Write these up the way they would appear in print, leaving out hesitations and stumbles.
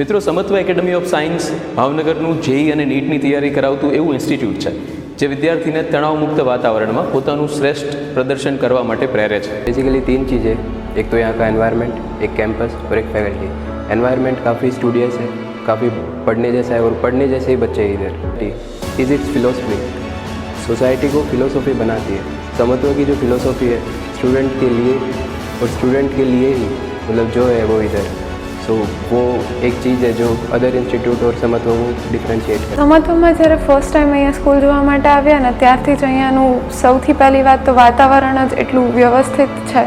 મિત્રો, સમત્વ academy of science ભાવનગરનું JE અને નીટની તૈયારી કરાવતું એવું ઇન્સ્ટિટ્યૂટ છે જે વિદ્યાર્થીને તણાવमुक्त वातावरण में પોતાનું શ્રેષ્ઠ प्रदर्शन करवा માટે प्रेरे છે। बेसिकली 3 चीज़ें, एक तो यहाँ का एनवायरनमेंट, एक कैंपस और एक फैकल्टी। एनवायरनमेंट काफ़ी स्टूडियस है, काफ़ी पढ़ने जैसा है और पढ़ने जैसे ही बच्चे हैं इधर। फिजिक्स फिलोसफी सोसाइटी को फिलोसफी बनाती है। समत्व की जो फिलोसफी है स्टूडेंट के लिए और स्टूडेंट के लिए ही मतलब जो है वो इधर, सो वो एक चीज़ है जो अदर इंस्टीट्यूट और समत्व को डिफ्रेंशिएट કરે। સમત્વમાં જ્યારે ફર્સ્ટ ટાઈમ અહીંયા સ્કૂલ જોવા માટે આવ્યા ને ત્યારથી જ અહીંયાનું સૌથી પહેલી વાત તો વાતાવરણ જ એટલું વ્યવસ્થિત છે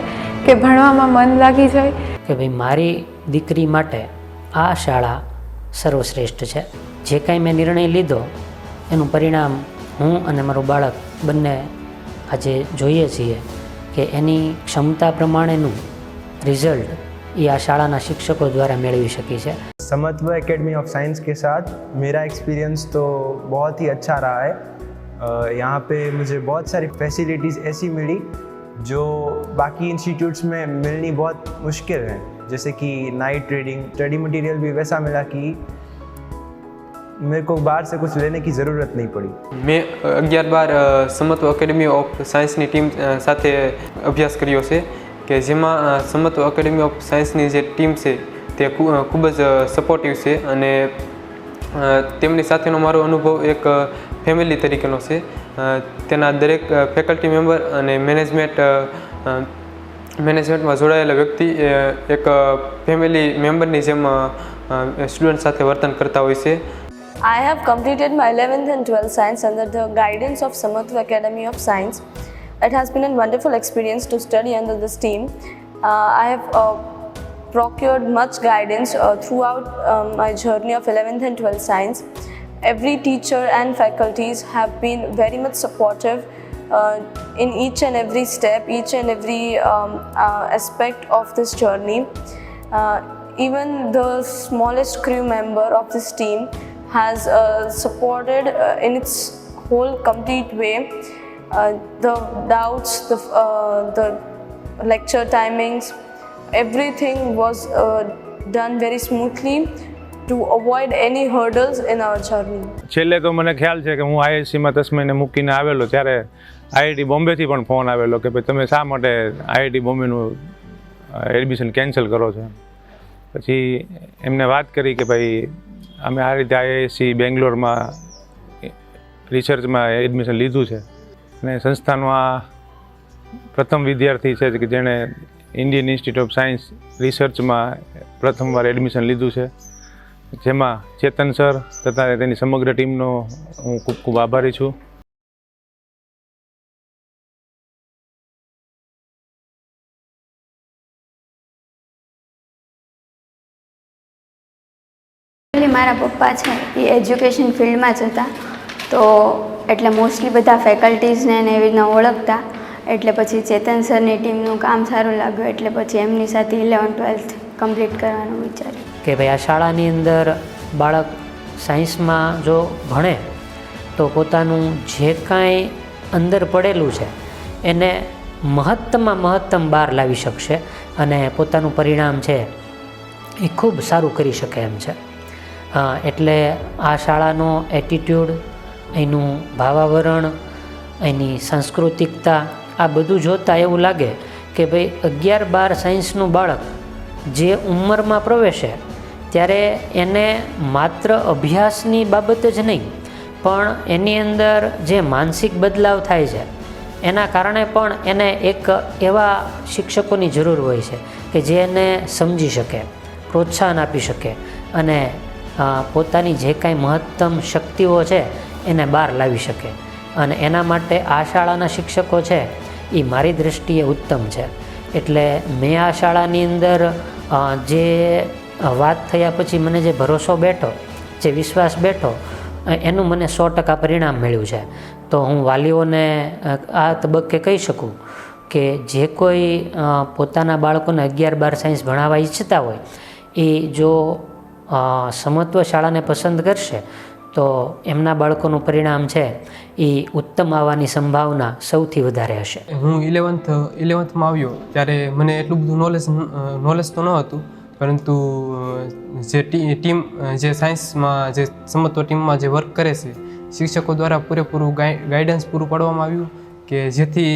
કે ભણવામાં મન લાગી જાય કે ભાઈ મારી દીકરી માટે આ શાળા સર્વશ્રેષ્ઠ છે। જે કાંઈ મેં નિર્ણય લીધો એનું પરિણામ હું અને મારું બાળક બંને આજે જોઈએ છીએ કે એની ક્ષમતા પ્રમાણેનું રિઝલ્ટ ये आ शाला शिक्षकों द्वारा मेळवी शकी है। समत्व एकेडमी ऑफ साइंस के साथ मेरा एक्सपीरियंस तो बहुत ही अच्छा रहा है। यहाँ पे मुझे बहुत सारी फैसिलिटीज़ ऐसी मिली जो बाकी इंस्टीट्यूट्स में मिलनी बहुत मुश्किल है, जैसे कि नाइट रीडिंग, स्टडी मटेरियल भी वैसा मिला कि मेरे को बाहर से कुछ लेने की ज़रूरत नहीं पड़ी। मैं 11-12 समत्व एकेडमी ऑफ साइंस की टीम साथ अभ्यास कर्यो छे કે જેમાં સમત્વ એકેડમી ઓફ સાયન્સની જે ટીમ છે તે ખૂબ જ સપોર્ટિવ છે અને તેમની સાથેનો મારો અનુભવ એક ફેમિલી તરીકેનો છે। તેના દરેક ફેકલ્ટી મેમ્બર અને મેનેજમેન્ટમાં જોડાયેલા વ્યક્તિ એક ફેમિલી મેમ્બરની જેમ સ્ટુડન્ટ સાથે વર્તન કરતા હોય છે। I have completed my 11th and 12th science under the guidance of Samatva Academy of Science. It has been a wonderful experience to study under this team. I have procured much guidance throughout my journey of 11th and 12th science. Every teacher and faculties have been very much supportive in each and every step, each and every aspect of this journey. Even the smallest crew member of this team has supported in its whole complete way. The doubts, the lecture timings, everything was done very smoothly to avoid any hurdles in our journey. છેલ્લે તો મને ખ્યાલ છે કે હું આઈઆઈસીમાં 10 મહિને મૂકીને આવેલો ત્યારે આઈઆઈટી બોમ્બેથી પણ ફોન આવેલો કે ભાઈ તમે શા માટે આઈઆઈટી બોમ્બેનું એડમિશન કેન્સલ કરો છો। પછી એમને વાત કરી કે ભાઈ અમે આ રીતે આઈઆઈસી બેંગ્લોરમાં રિસર્ચમાં એડમિશન લીધું છે અને સંસ્થાનો આ પ્રથમ વિદ્યાર્થી છે કે જેણે ઇન્ડિયન ઇન્સ્ટિટ્યૂટ ઓફ સાયન્સ રિસર્ચમાં પ્રથમવાર એડમિશન લીધું છે, જેમાં ચેતન સર તથા તેની સમગ્ર ટીમનો હું ખૂબ ખૂબ આભારી છું। મારા પપ્પા છે એ એજ્યુકેશન ફિલ્ડમાં જ હતા, તો એટલે મોસ્ટલી બધા ફેકલ્ટીઝને એવી રીતના ઓળખતા, એટલે પછી ચેતન સરની ટીમનું કામ સારું લાગ્યું એટલે પછી એમની સાથે 11th-12th કમ્પ્લીટ કરવાનું વિચાર્યું કે ભાઈ આ શાળાની અંદર બાળક સાયન્સમાં જો ભણે તો પોતાનું જે કાંઈ અંદર પડેલું છે એને મહત્તમમાં મહત્તમ બહાર લાવી શકશે અને પોતાનું પરિણામ છે એ ખૂબ સારું કરી શકે એમ છે। એટલે આ શાળાનો એટીટ્યૂડ, એનું ભાવાવરણ, એની સાંસ્કૃતિકતા, આ બધું જોતાં એવું લાગે કે ભાઈ 11-12 સાયન્સનું બાળક જે ઉંમરમાં પ્રવેશે ત્યારે એને માત્ર અભ્યાસની બાબત જ નહીં પણ એની અંદર જે માનસિક બદલાવ થાય છે એના કારણે પણ એને એક એવા શિક્ષકોની જરૂર હોય છે કે જે એને સમજી શકે, પ્રોત્સાહન આપી શકે અને પોતાની જે કાંઈ મહત્તમ શક્તિઓ છે એને બહાર લાવી શકે। અને એના માટે આ શાળાના શિક્ષકો છે એ મારી દૃષ્ટિએ ઉત્તમ છે। એટલે મેં આ શાળાની અંદર જે વાત થયા પછી મને જે ભરોસો બેઠો, જે વિશ્વાસ બેઠો, એનું મને 100% પરિણામ મળ્યું છે। તો હું વાલીઓને આ તબક્કે કહી શકું કે જે કોઈ પોતાના બાળકોને 11-12 સાયન્સ ભણાવવા ઈચ્છતા હોય એ જો સમત્વ શાળાને પસંદ કરશે તો એમના બાળકોનું પરિણામ છે એ ઉત્તમ આવવાની સંભાવના સૌથી વધારે હશે. હું ઇલેવન્થમાં આવ્યો ત્યારે મને એટલું બધું નોલેજ તો ન હતું, પરંતુ જે ટીમ જે સાયન્સમાં જે સમત્વ ટીમમાં જે વર્ક કરે છે શિક્ષકો દ્વારા પૂરેપૂરું ગાઈડન્સ પૂરું પાડવામાં આવ્યું કે જેથી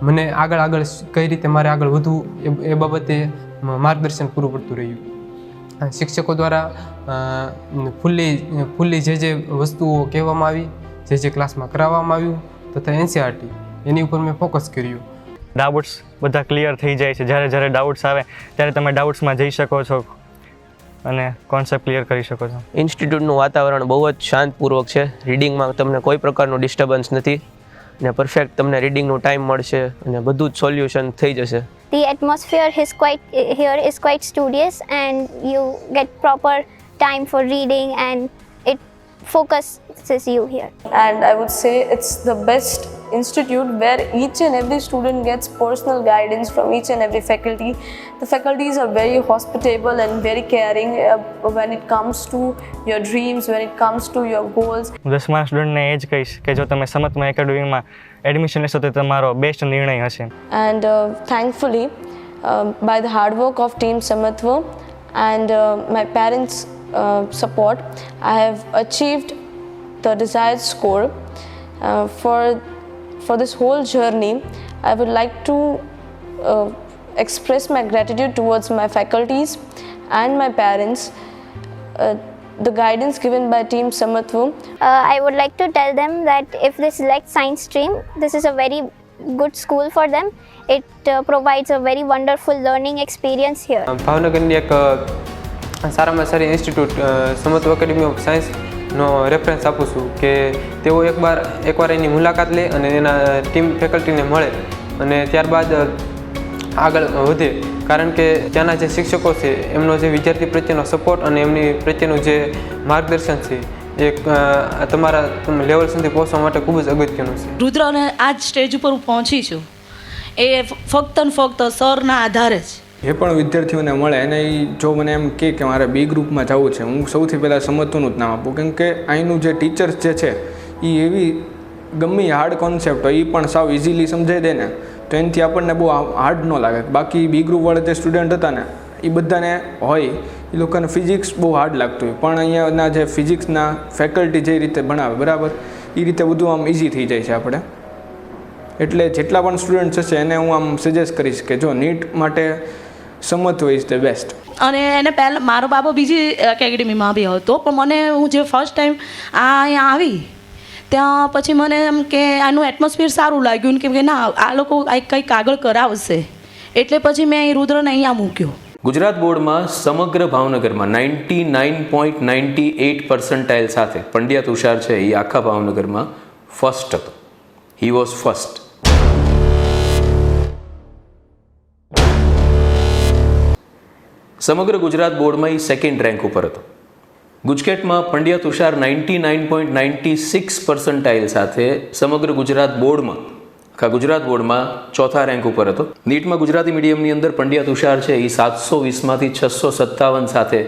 મને આગળ કઈ રીતે મારે આગળ વધવું એ બાબતે માર્ગદર્શન પૂરું પડતું રહ્યું. શિક્ષકો દ્વારા ફૂલ્લી જે વસ્તુઓ કહેવામાં આવી, જે ક્લાસમાં કરાવવામાં આવ્યું તથા NCERT એની ઉપર મેં ફોકસ કર્યું. ડાઉટ્સ બધા ક્લિયર થઈ જાય છે. જ્યારે ડાઉટ્સ આવે ત્યારે તમે ડાઉટ્સમાં જઈ શકો છો અને કોન્સેપ્ટ ક્લિયર કરી શકો છો. ઇન્સ્ટિટ્યૂટનું વાતાવરણ બહુ જ શાંતપૂર્વક છે. રીડિંગમાં તમને કોઈ પ્રકારનું ડિસ્ટર્બન્સ નથી અને પરફેક્ટ તમને રીડિંગનું ટાઈમ મળશે અને બધું જ સોલ્યુશન થઈ જશે. The atmosphere here is quite studious, and you get proper time for reading, and it focuses you here. And I would say it's the best institute where each and every student gets personal guidance from each and every faculty. The faculties are very hospitable and very caring when it comes to your dreams, when it comes to your goals. હું 10મા સ્ટુડન્ટને એ જ કહીશ કે જો તમે સમત્વ એકેડમીમાં admission લેશો તો તમારો બેસ્ટ નિર્ણય હશે. And thankfully, by the hard work of Team Samatva and my parents' support, I have achieved the desired score. For this whole journey, I would like to express my gratitude towards my faculties and my parents. The guidance given by Team Samatva. I would like to tell them that if they select science stream, this is a very good school for them. It provides a very wonderful learning experience here. ભાવનગરની એક સારામાં સારી institute સમત્વ academy of સાયન્સનો reference આપું છું કે તેઓ એકવાર એની મુલાકાત લે અને એના ટીમ ફેકલ્ટીને મળે અને ત્યારબાદ આગળ વધે, કારણ કે ત્યાંના જે શિક્ષકો છે એમનો જે વિદ્યાર્થી પ્રત્યેનો સપોર્ટ અને એમની પ્રત્યેનું જે માર્ગદર્શન છે એ તમારા લેવલ સુધી પહોંચવા માટે ખૂબ જ અગત્યનું છે. રુદ્ર અને આ જ સ્ટેજ ઉપર હું પહોંચી છું એ ફક્ત ને ફક્ત સરના આધારે જ. જે પણ વિદ્યાર્થીઓને મળે એને જો મને એમ કે મારે B ગ્રુપમાં જવું છે, હું સૌથી પહેલાં સમત્વનું જ નામ આપું, કેમ કે અહીંનું જે ટીચર્સ જે છે એ એવી ગમે હાર્ડ કોન્સેપ્ટ હોય એ પણ સાવ ઇઝીલી સમજાઈ દે ને, તો એનાથી આપણને બહુ હાર્ડ ન લાગે. બાકી B ગ્રુપવાળા જે સ્ટુડન્ટ હતા ને એ બધાને હોય એ લોકોને ફિઝિક્સ બહુ હાર્ડ લાગતું હોય, પણ અહીંયાના જે ફિઝિક્સના ફેકલ્ટી જે રીતે ભણાવે બરાબર એ રીતે બધું આમ ઇઝી થઈ જાય છે આપણે. એટલે જેટલા પણ સ્ટુડન્ટ્સ હશે એને હું આમ સજેસ્ટ કરીશ કે જો નીટ માટે સમત્વ ઇઝ ધ બેસ્ટ. અને એને પહેલાં મારો બાબો બીજી એકેડમીમાં બી હતો, પણ મને હું જે ફર્સ્ટ ટાઈમ અહીંયા આવી ત્યાં પછી મને એમ કે આનું એટમોસ્ફિયર સારું લાગ્યું કે ના આ લોકો કંઈક આગળ કરાવશે, એટલે પછી મેં અહીં રુદ્રને અહીંયા મૂક્યો. ગુજરાત બોર્ડમાં સમગ્ર ભાવનગરમાં 99.98% સાથે પંડ્યા તુષાર છે એ આખા ભાવનગરમાં ફર્સ્ટ હતો. He was first. સમગ્ર ગુજરાત બોર્ડમાં એ સેકન્ડ રેન્ક ઉપર હતો. ગુજકેટમાં પંડ્યા તુષાર 99.96% સાથે સમગ્ર ગુજરાત બોર્ડમાં આખા ગુજરાત બોર્ડમાં ચોથા રેન્ક ઉપર હતો. નીટમાં ગુજરાતી મીડિયમની અંદર પંડ્યા તુષાર છે એ 720માંથી 657 સાથે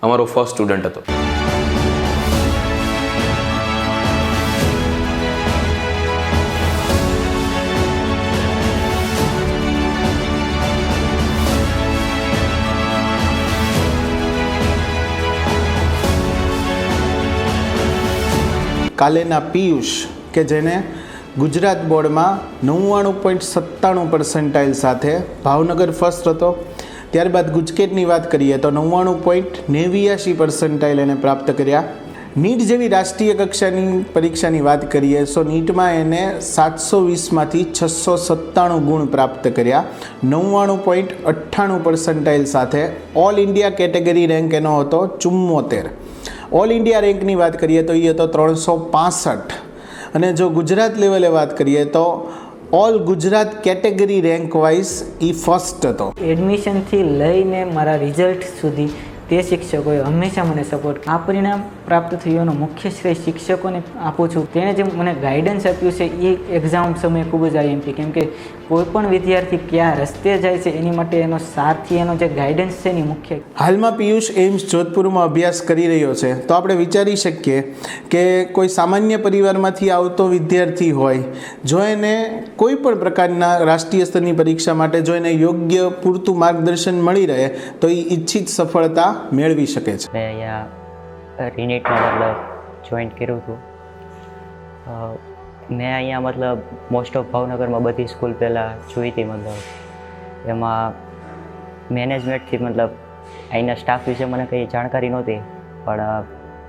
અમારો ફર્સ્ટ સ્ટુડન્ટ હતો. કાલેના પિયુષ કે જેને ગુજરાત બોર્ડમાં 99.97% સાથે ભાવનગર ફર્સ્ટ હતો. ત્યારબાદ ગુજકેટની વાત કરીએ તો 99.89% એને પ્રાપ્ત કર્યા. નીટ જેવી રાષ્ટ્રીય કક્ષાની પરીક્ષાની વાત કરીએ તો નીટમાં એને 720માંથી 697 ગુણ પ્રાપ્ત કર્યા. 99.98% સાથે ઓલ ઇન્ડિયા કેટેગરી રેન્ક એનો હતો 74. ઓલ ઇન્ડિયા રેન્કની વાત કરીએ તો એ હતો 365. અને જો ગુજરાત લેવલે વાત કરીએ તો all Gujarat category rank wise એ ફર્સ્ટ હતો. એડમિશનથી લઈને મારા રિઝલ્ટ સુધી તે શિક્ષકોએ હંમેશા મને સપોર્ટ. આ પરિણામ પ્રાપ્ત થયું એનો મુખ્ય શ્રેય શિક્ષકોને આપું છું. તેણે જે મને ગાઈડન્સ આપ્યું છે એ એક્ઝામ સમયે ખૂબ જ IMP, કેમ કે કોઈ પણ વિદ્યાર્થી કયા રસ્તે જાય છે એની માટે એનો સારથી એનો જે ગાઈડન્સ છે એની મુખ્ય. હાલમાં પિયુષ એમ્સ જોધપુરમાં અભ્યાસ કરી રહ્યો છે, તો આપણે વિચારી શકીએ કે કોઈ સામાન્ય પરિવારમાંથી આવતો વિદ્યાર્થી હોય, જો એને કોઈ પણ પ્રકારના રાષ્ટ્રીય સ્તરની પરીક્ષા માટે જો એને યોગ્ય પૂરતું માર્ગદર્શન મળી રહે તો એ ઈચ્છિત સફળતા મેળવી શકે છે. મેં અહીંયા રીનેટમાં મતલબ જોઈન્ટ કર્યું હતું. મેં અહીંયા મતલબ મોસ્ટ ઓફ ભાવનગરમાં બધી સ્કૂલ પહેલાં જોઈ હતી. મતલબ એમાં મેનેજમેન્ટથી મતલબ અહીંના સ્ટાફ વિશે મને કંઈ જાણકારી નહોતી, પણ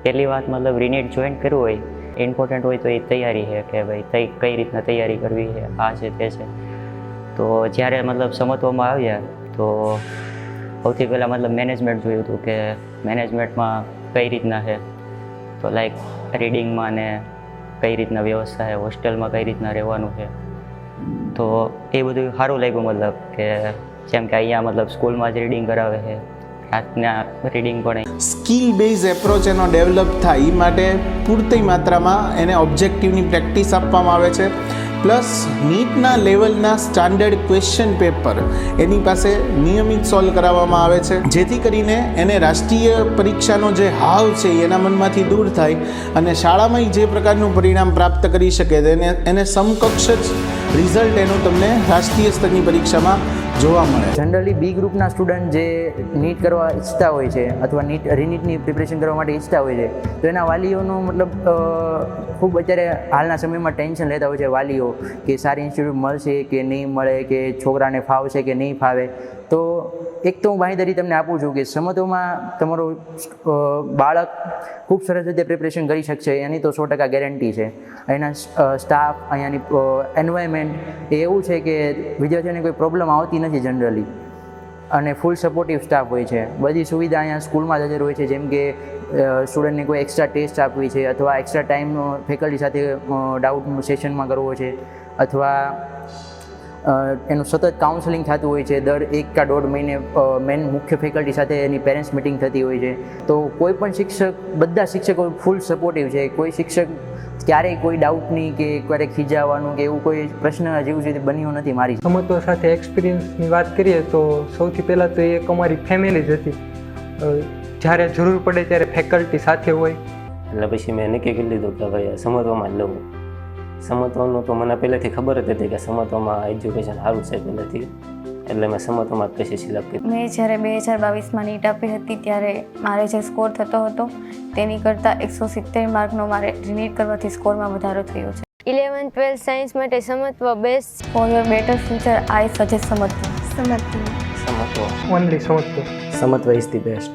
પહેલી વાત મતલબ રીનેટ જોઈન્ટ કર્યું હોય ઇમ્પોર્ટન્ટ હોય તો એ તૈયારી છે કે ભાઈ કઈ રીતના તૈયારી કરવી છે, આ છે તે છે. તો જ્યારે મતલબ સમજવામાં આવ્યા તો સૌથી પહેલાં મતલબ મેનેજમેન્ટ જોયું હતું કે મેનેજમેન્ટમાં કઈ રીતના છે, તો લાઈક રીડિંગમાં ને કઈ રીતના વ્યવસ્થા છે, હોસ્ટેલમાં કઈ રીતના રહેવાનું છે. તો એ બધું સારું લાગ્યું, મતલબ કે જેમ કે અહીંયા મતલબ સ્કૂલમાં જ રીડિંગ કરાવે છે, રાતના રીડિંગ પણ. સ્કિલ બેઝ એપ્રોચ એનો ડેવલપ થાય એ માટે પૂરતી માત્રામાં એને ઓબ્જેક્ટિવની પ્રેક્ટિસ આપવામાં આવે છે. પ્લસ નીટના લેવલના સ્ટાન્ડર્ડ ક્વેશ્ચન પેપર એની પાસે નિયમિત સોલ્વ કરાવવામાં આવે છે, જેથી કરીને એને રાષ્ટ્રીય પરીક્ષાનો જે હાવ છે એના મનમાંથી દૂર થાય અને શાળામાં જે પ્રકારનું પરિણામ પ્રાપ્ત કરી શકે એને સમકક્ષ જ રિઝલ્ટ એનું તમને રાષ્ટ્રીય સ્તરની પરીક્ષામાં જોવા મળે. જનરલી બી ગ્રુપના સ્ટુડન્ટ જે નીટ કરવા ઈચ્છતા હોય છે અથવા રીનીટની પ્રિપરેશન કરવા માટે ઈચ્છતા હોય છે, તો એના વાલીઓનું મતલબ ખૂબ અત્યારે હાલના સમયમાં ટેન્શન લેતા હોય છે વાલીઓ કે સારી ઇન્સ્ટિટ્યૂટ મળશે કે નહીં મળે, કે છોકરાને ફાવશે કે નહીં ફાવે. તો એક તો હું બાંહેધરી તમને આપું છું કે સમતોમાં તમારું બાળક ખૂબ સરસ રીતે પ્રિપરેશન કરી શકશે, એની તો 100% ગેરંટી છે. અહીંના સ્ટાફ, અહીંયાની એન્વાયરમેન્ટ એ એવું છે કે વિદ્યાર્થીઓને કોઈ પ્રોબ્લેમ આવતી નથી જનરલી, અને ફૂલ સપોર્ટિવ સ્ટાફ હોય છે. બધી સુવિધા અહીંયા સ્કૂલમાં જ હાજર હોય છે, જેમ કે સ્ટુડન્ટને કોઈ એક્સ્ટ્રા ટેસ્ટ આપવી છે અથવા એક્સ્ટ્રા ટાઈમ ફેકલ્ટી સાથે ડાઉટનું સેશનમાં કરવો છે, અથવા એનું સતત કાઉન્સેલિંગ થતું હોય છે. દર 1 કે 1.5 મહિને મેન મુખ્ય ફેકલ્ટી સાથે એની પેરેન્ટ્સ મિટિંગ થતી હોય છે. તો કોઈ પણ શિક્ષક, બધા શિક્ષકો ફૂલ સપોર્ટિવ છે. કોઈ શિક્ષક ક્યારેય કોઈ ડાઉટની કે ક્યારેય ખીજાવાનું કે એવું કોઈ પ્રશ્ન જેવું સુધી બન્યું નથી. મારી સમત્વ સાથે એક્સપિરિયન્સની વાત કરીએ તો સૌથી પહેલાં તો એક અમારી ફેમિલી જ હતી. જ્યારે જરૂર પડે ત્યારે ફેકલ્ટી સાથે હોય. એટલે પછી મેં નક્કી કરી લીધું કે ભાઈ સમત્વમાં જ લઉં. સમત્વનું તો મને પહેલેથી ખબર જ હતી કે સમત્વમાં એજ્યુકેશન સારું છે પહેલેથી, એટલે મેં સમત્વમાં જ પછી સિલેક્ટ કર્યું. મેં જ્યારે 2022માં નીટ આપી હતી ત્યારે મારે જે સ્કોર થતો હતો તેની કરતાં 170 માર્કનો મારે રીનીટ કરવાથી સ્કોરમાં વધારો થયો છે. 11th 12th સાયન્સ માટે Samatva best. For your better future I suggest Samatva. Only Samatva. Samatva is the best.